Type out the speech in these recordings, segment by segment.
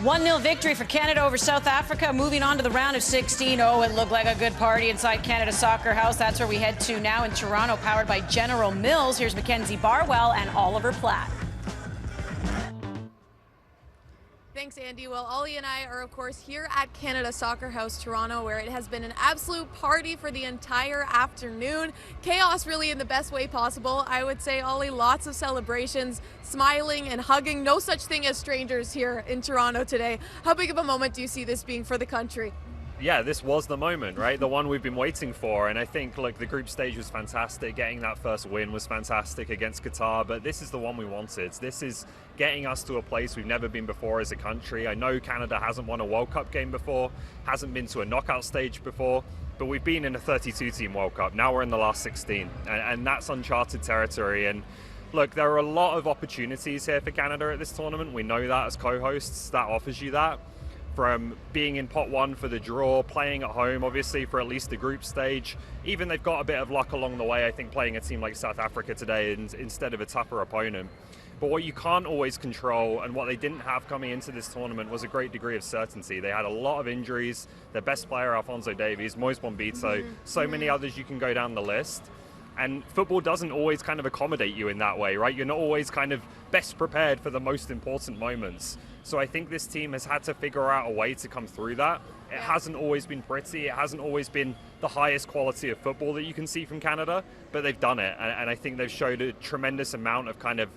1-0 victory for Canada over South Africa. Moving on to the round of 16. Oh, it looked like a good party inside Canada Soccer House. That's where we head to now in Toronto, powered by General Mills. Here's Mackenzie Barwell and Oliver Platt. Thanks, Andy. Well, Ollie and I are, of course, here at Canada Soccer House, Toronto, where it has been an absolute party for the entire afternoon. Chaos, really, in the best way possible. I would say, Ollie, lots of celebrations, smiling and hugging. No such thing as strangers here in Toronto today. How big of a moment do you see this being for the country? Yeah, this was the moment, right? The one we've been waiting for. And I think, look, the group stage was fantastic. Getting that first win was fantastic against Qatar. But this is the one we wanted. This is getting us to a place we've never been before as a country. I know Canada hasn't won a World Cup game before, hasn't been to a knockout stage before, but we've been in a 32-team World Cup. Now we're in the last 16, and that's uncharted territory. And look, there are a lot of opportunities here for Canada at this tournament. We know that as co-hosts. That offers you that. From being in pot one for the draw, playing at home, obviously, for at least the group stage. Even they've got a bit of luck along the way, I think, playing a team like South Africa today instead of a tougher opponent. But what you can't always control, and what they didn't have coming into this tournament, was a great degree of certainty. They had a lot of injuries. Their best player, Alphonso Davies, Moise Bombito, so many others you can go down the list. And football doesn't always kind of accommodate you in that way, right? You're not always kind of best prepared for the most important moments. So I think this team has had to figure out a way to come through that. It hasn't always been pretty. It hasn't always been the highest quality of football that you can see from Canada, but they've done it. And I think they've showed a tremendous amount of kind of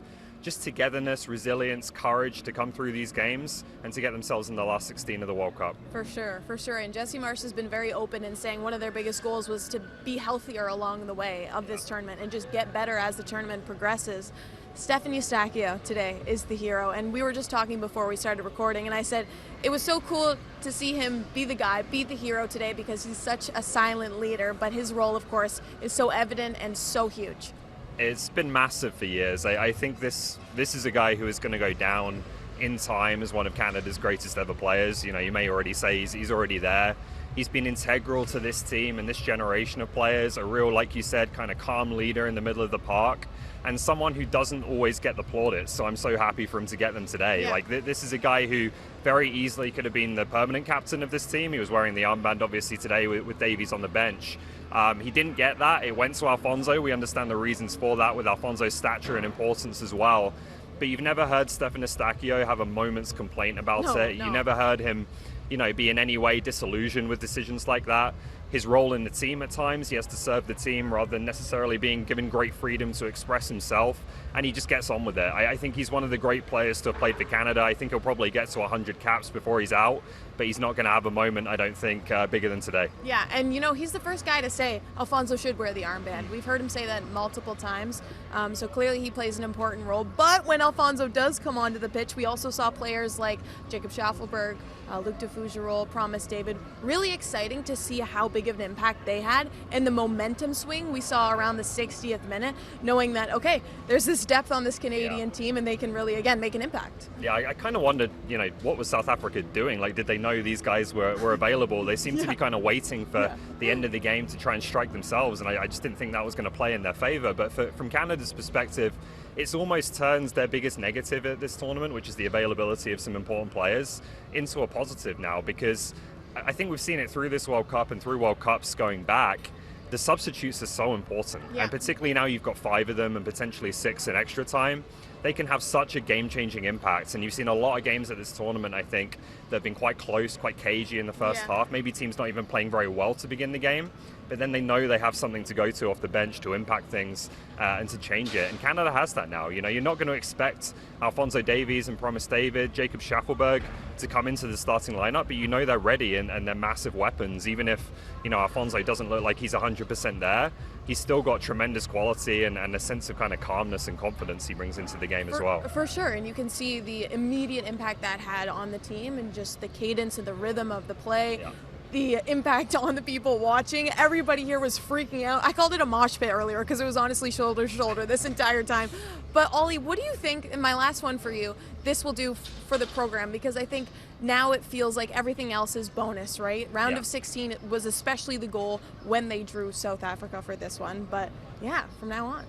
just togetherness, resilience, courage to come through these games and to get themselves in the last 16 of the World Cup. For sure. And Jesse Marsh has been very open in saying one of their biggest goals was to be healthier along the way of this tournament and just get better as the tournament progresses. Stefan Eustaquio today is the hero, and we were just talking before we started recording, and I said it was so cool to see him be the guy, be the hero today, because he's such a silent leader, but his role, of course, is so evident and so huge. It's been massive for years. I think this is a guy who is going to go down in time as one of Canada's greatest ever players. You know, you may already say he's already there. He's been integral to this team and this generation of players, a real, like you said, kind of calm leader in the middle of the park, and someone who doesn't always get the plaudits. So I'm so happy for him to get them today. Like, this is a guy who very easily could have been the permanent captain of this team. He was wearing the armband, obviously, today with Davies on the bench. He didn't get that. It went to Alphonso. We understand the reasons for that with Alphonso's stature and importance as well. But you've never heard Stefan Eustaquio have a moment's complaint about it. No. You never heard him, be in any way disillusioned with decisions like that. His role in the team at times, he has to serve the team rather than necessarily being given great freedom to express himself, and he just gets on with it. I think he's one of the great players to have played for Canada. I think he'll probably get to 100 caps before he's out, but he's not going to have a moment, I don't think, bigger than today. Yeah, and he's the first guy to say Alphonso should wear the armband. We've heard him say that multiple times, so clearly he plays an important role. But when Alphonso does come onto the pitch, we also saw players like Jacob Schaffelberg, Luc de Fougerolles, Promise David. Really exciting to see how big of an impact they had, and the momentum swing we saw around the 60th minute, knowing that, okay, there's this depth on this Canadian team and they can really, again, make an impact. Yeah, I kind of wondered, what was South Africa doing? Like, did they know these guys were available? They seemed to be kind of waiting for the end of the game to try and strike themselves, and I just didn't think that was going to play in their favor. But from Canada's perspective, it's almost turns their biggest negative at this tournament, which is the availability of some important players, into a positive now, because I think we've seen it through this World Cup and through World Cups going back. The substitutes are so important, and particularly now you've got 5 of them and potentially 6 in extra time. They can have such a game-changing impact, and you've seen a lot of games at this tournament, I think, that have been quite close, quite cagey in the first half. Maybe teams not even playing very well to begin the game, but then they know they have something to go to off the bench to impact things and to change it. And Canada has that now. You're not going to expect Alphonso Davies and Promise David, Jacob Schaffelberg to come into the starting lineup, but they're ready and they're massive weapons. Even if Alphonso doesn't look like he's 100% there, he's still got tremendous quality and a sense of kind of calmness and confidence he brings into the game as well. For sure, and you can see the immediate impact that had on the team and just the cadence and the rhythm of the play. Yeah. The impact on the people watching. Everybody here was freaking out. I called it a mosh pit earlier because it was honestly shoulder to shoulder this entire time. But Ollie, what do you think, and my last one for you, this will do for the program? Because I think now it feels like everything else is bonus, right? Round of 16 was especially the goal when they drew South Africa for this one. But yeah, from now on.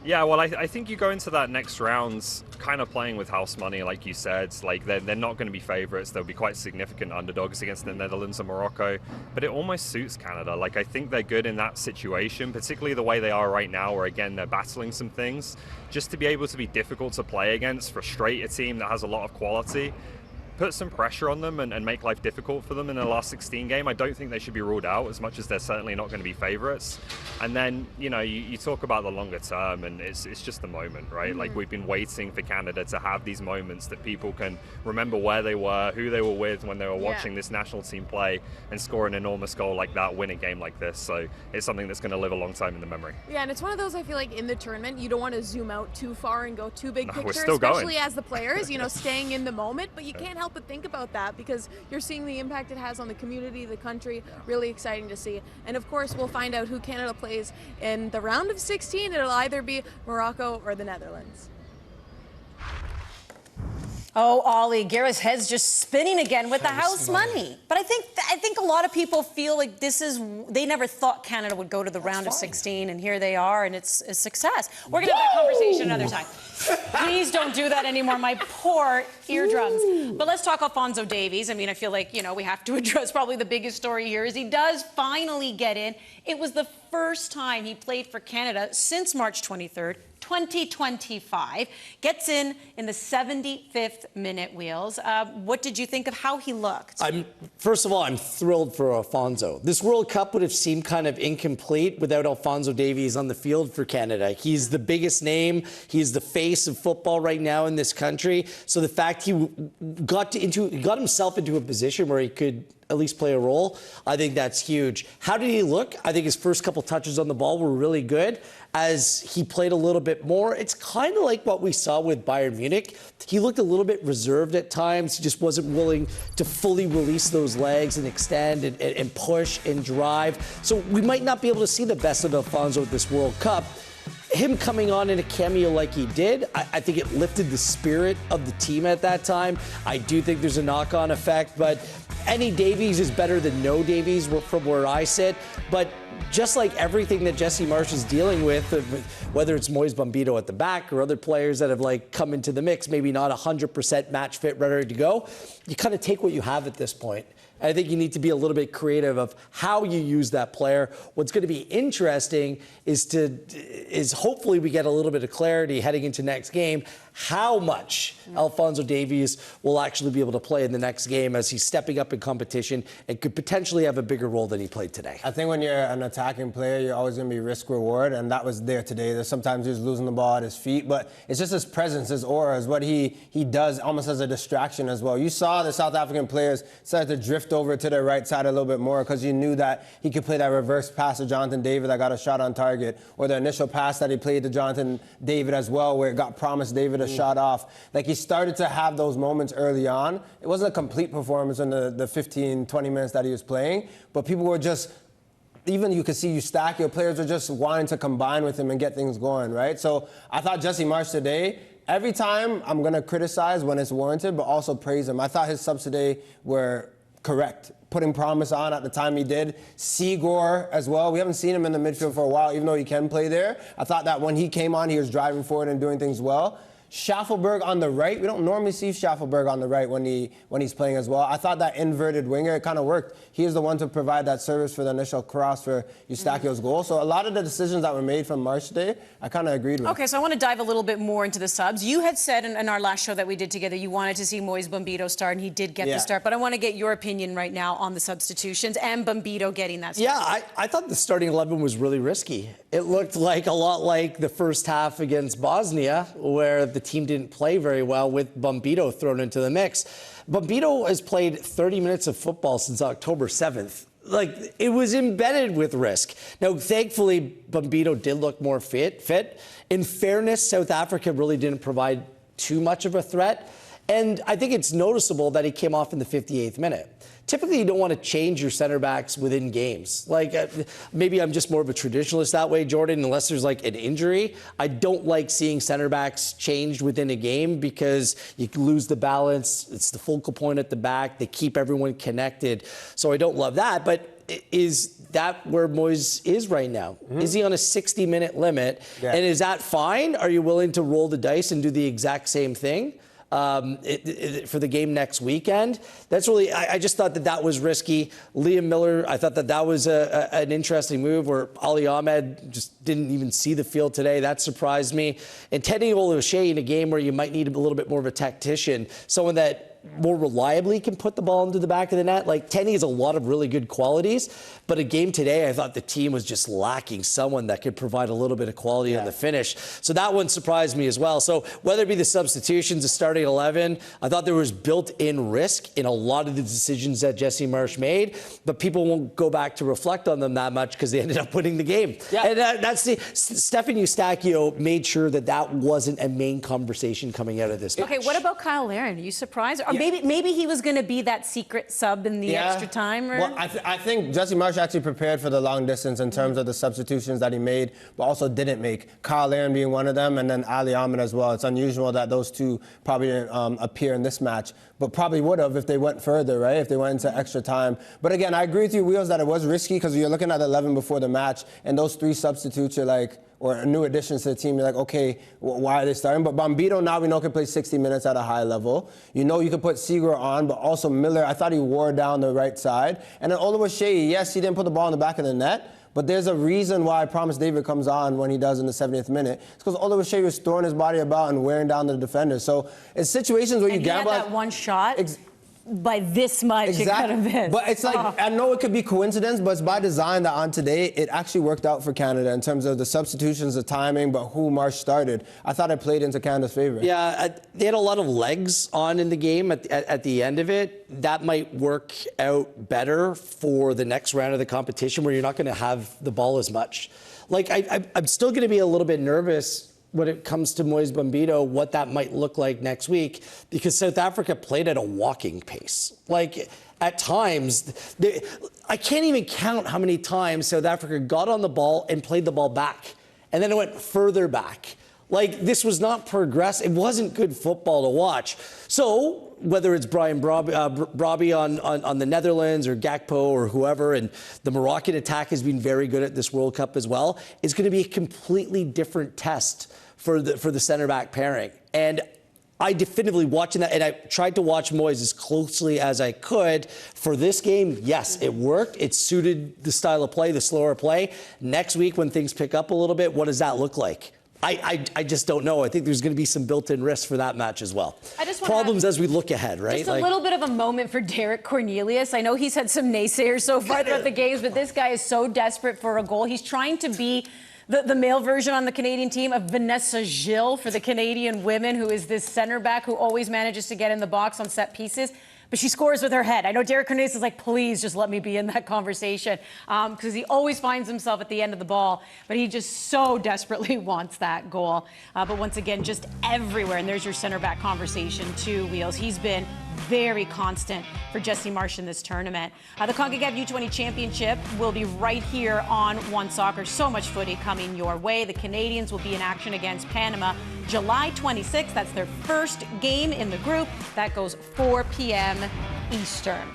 Yeah, well, I think you go into that next round kind of playing with house money, like you said. Like, they're not going to be favourites. They'll be quite significant underdogs against the Netherlands and Morocco. But it almost suits Canada. Like, I think they're good in that situation, particularly the way they are right now, where, again, they're battling some things. Just to be able to be difficult to play against, frustrate a team that has a lot of quality, put some pressure on them and make life difficult for them in the last 16 game. I don't think they should be ruled out, as much as they're certainly not going to be favourites. And then, you talk about the longer term, and it's just the moment, right? Like, we've been waiting for Canada to have these moments that people can remember where they were, who they were with when they were watching this national team play, and score an enormous goal like that, win a game like this. So it's something that's going to live a long time in the memory. Yeah, and it's one of those, I feel like, in the tournament, you don't want to zoom out too far and go too big picture, we're still especially going. as the players, staying in the moment, but you can't help but think about that because you're seeing the impact it has on the community, the country. Really exciting to see. And of course, we'll find out who Canada plays in the round of 16. It'll either be Morocco or the Netherlands. Oh, Ollie, Gareth's head's just spinning again with the house money. But I think a lot of people feel like they never thought Canada would go to the round of 16, and here they are, and it's a success. We're going to have that conversation another time. Please don't do that anymore, my poor eardrums. But let's talk Alphonso Davies. I mean, I feel like, we have to address probably the biggest story here is he does finally get in. It was the first time he played for Canada since March 23rd, 2025. Gets in the 75th minute, Wheels. What did you think of how he looked? First of all, I'm thrilled for Alphonso. This World Cup would have seemed kind of incomplete without Alphonso Davies on the field for Canada. He's the biggest name. He's the face of football right now in this country. So the fact he got himself into a position where he could at least play a role, I think that's huge. How did he look? I think his first couple touches on the ball were really good. As he played a little bit more, it's kind of like what we saw with Bayern Munich. He looked a little bit reserved at times. He just wasn't willing to fully release those legs and extend and push and drive. So we might not be able to see the best of Alphonso at this World Cup. Him coming on in a cameo like he did, I think it lifted the spirit of the team at that time. I do think there's a knock-on effect, but any Davies is better than no Davies from where I sit. But just like everything that Jesse Marsch is dealing with, whether it's Moise Bombito at the back or other players that have come into the mix, maybe not 100% match fit, ready to go, you kind of take what you have at this point. I think you need to be a little bit creative of how you use that player. What's going to be interesting is hopefully we get a little bit of clarity heading into next game, how much Alphonso Davies will actually be able to play in the next game as he's stepping up in competition and could potentially have a bigger role than he played today. I think when you're an attacking player, you're always going to be risk-reward, and that was there today. There's sometimes he's losing the ball at his feet, but it's just his presence, his aura, is what he does almost as a distraction as well. You saw the South African players start to drift over to their right side a little bit more because you knew that he could play that reverse pass to Jonathan David that got a shot on target, or the initial pass that he played to Jonathan David as well, where it got promised David a shot off. Like, he started to have those moments early on. It wasn't a complete performance in the 15, 20 minutes that he was playing, but people were just, even you could see Eustaquio, players are just wanting to combine with him and get things going, right? So I thought Jesse Marsch today, every time I'm going to criticize when it's warranted, but also praise him. I thought his subs today were correct, putting promise on at the time he did. Seagore as well. We haven't seen him in the midfield for a while, even though he can play there. I thought that when he came on, he was driving forward and doing things well. Schaffelberg on the right. We don't normally see Schaffelberg on the right when he's playing as well. I thought that inverted winger, it kind of worked. He was the one to provide that service for the initial cross for Eustaquio's goal. So a lot of the decisions that were made from Marsch today, I kind of agreed with. Okay, so I want to dive a little bit more into the subs. You had said in our last show that we did together, you wanted to see Moise Bombito start, and he did get the start. But I want to get your opinion right now on the substitutions and Bombito getting that start. Yeah, I thought the starting 11 was really risky. It looked like a lot like the first half against Bosnia, where the team didn't play very well with Bombito thrown into the mix. Bombito has played 30 minutes of football since October 7th. Like, it was embedded with risk. Now, thankfully, Bombito did look more fit. In fairness, South Africa really didn't provide too much of a threat. And I think it's noticeable that he came off in the 58th minute. Typically, you don't want to change your center backs within games. Like, maybe I'm just more of a traditionalist that way, Jordan, unless there's like an injury. I don't like seeing center backs changed within a game because you lose the balance. It's the focal point at the back. They keep everyone connected. So I don't love that. But is that where Moyes is right now? Mm-hmm. Is he on a 60-minute limit? Yeah. And is that fine? Are you willing to roll the dice and do the exact same thing? For the game next weekend? That's really, I just thought that was risky. Liam Miller, I thought that was an interesting move where Ali Ahmed just didn't even see the field today. That surprised me. And Teddy O'Shea in a game where you might need a little bit more of a tactician, someone that more reliably can put the ball into the back of the net. Like, Tenny has a lot of really good qualities, but a game today, I thought the team was just lacking someone that could provide a little bit of quality on the finish. So that one surprised me as well. So whether it be the substitutions, the starting 11, I thought there was built-in risk in a lot of the decisions that Jesse Marsch made, but people won't go back to reflect on them that much because they ended up winning the game. Yeah. And that's Stefan Eustaquio made sure that wasn't a main conversation coming out of this match. Okay, what about Kyle Larin? Are you surprised? Or maybe he was going to be that secret sub in the extra time. Or? Well, I think Jesse Marsch actually prepared for the long distance in terms of the substitutions that he made, but also didn't make. Kyle Larin being one of them, and then Ali Ahmed as well. It's unusual that those two probably didn't appear in this match, but probably would have if they went further, right? If they went into extra time. But again, I agree with you, Wheels, that it was risky because you're looking at 11 before the match, and those three substitutes, you're like, or new additions to the team, you're like, okay, why are they starting? But Bombito now we know can play 60 minutes at a high level. You know you can put Seager on, but also Miller, I thought he wore down the right side. And then Oluwaseyi, yes, he didn't put the ball in the back of the net, but there's a reason why Promise David comes on when he does in the 70th minute. It's because Oluwaseyi was throwing his body about and wearing down the defenders. So it's situations where you gamble. He had that one shot. By this much, exactly. It could have been. But it's like, I know it could be coincidence, but it's by design that on today, it actually worked out for Canada in terms of the substitutions, the timing, but who Marsch started. I thought it played into Canada's favor. Yeah, they had a lot of legs on in the game at the end of it. That might work out better for the next round of the competition where you're not going to have the ball as much. Like, I'm still going to be a little bit nervous when it comes to Moise Bombito, what that might look like next week, because South Africa played at a walking pace. Like, at times, I can't even count how many times South Africa got on the ball and played the ball back, and then it went further back. Like, this was not progressive. It wasn't good football to watch. So whether it's Brian Brobby on the Netherlands or Gakpo or whoever, and the Moroccan attack has been very good at this World Cup as well, it's going to be a completely different test for the center back pairing. And I definitively watching that, and I tried to watch Moyes as closely as I could for this game. Yes, it worked. It suited the style of play, the slower play. Next week, when things pick up a little bit, what does that look like? I just don't know. I think there's going to be some built-in risks for that match as well. Problems as we look ahead, right? Just a little bit of a moment for Derek Cornelius. I know he's had some naysayers so far throughout the games, but this guy is so desperate for a goal. He's trying to be the male version on the Canadian team of Vanessa Gilles for the Canadian women, who is this center back who always manages to get in the box on set pieces. But she scores with her head. I know Derek Cornelius is like, please just let me be in that conversation, because he always finds himself at the end of the ball, but he just so desperately wants that goal. But once again, just everywhere. And there's your center back conversation too, Wheels. He's been very constant for Jesse Marsch in this tournament. The CONCACAF U20 Championship will be right here on One Soccer. So much footy coming your way. The Canadians will be in action against Panama July 26th. That's their first game in the group. That goes 4 p.m. Eastern.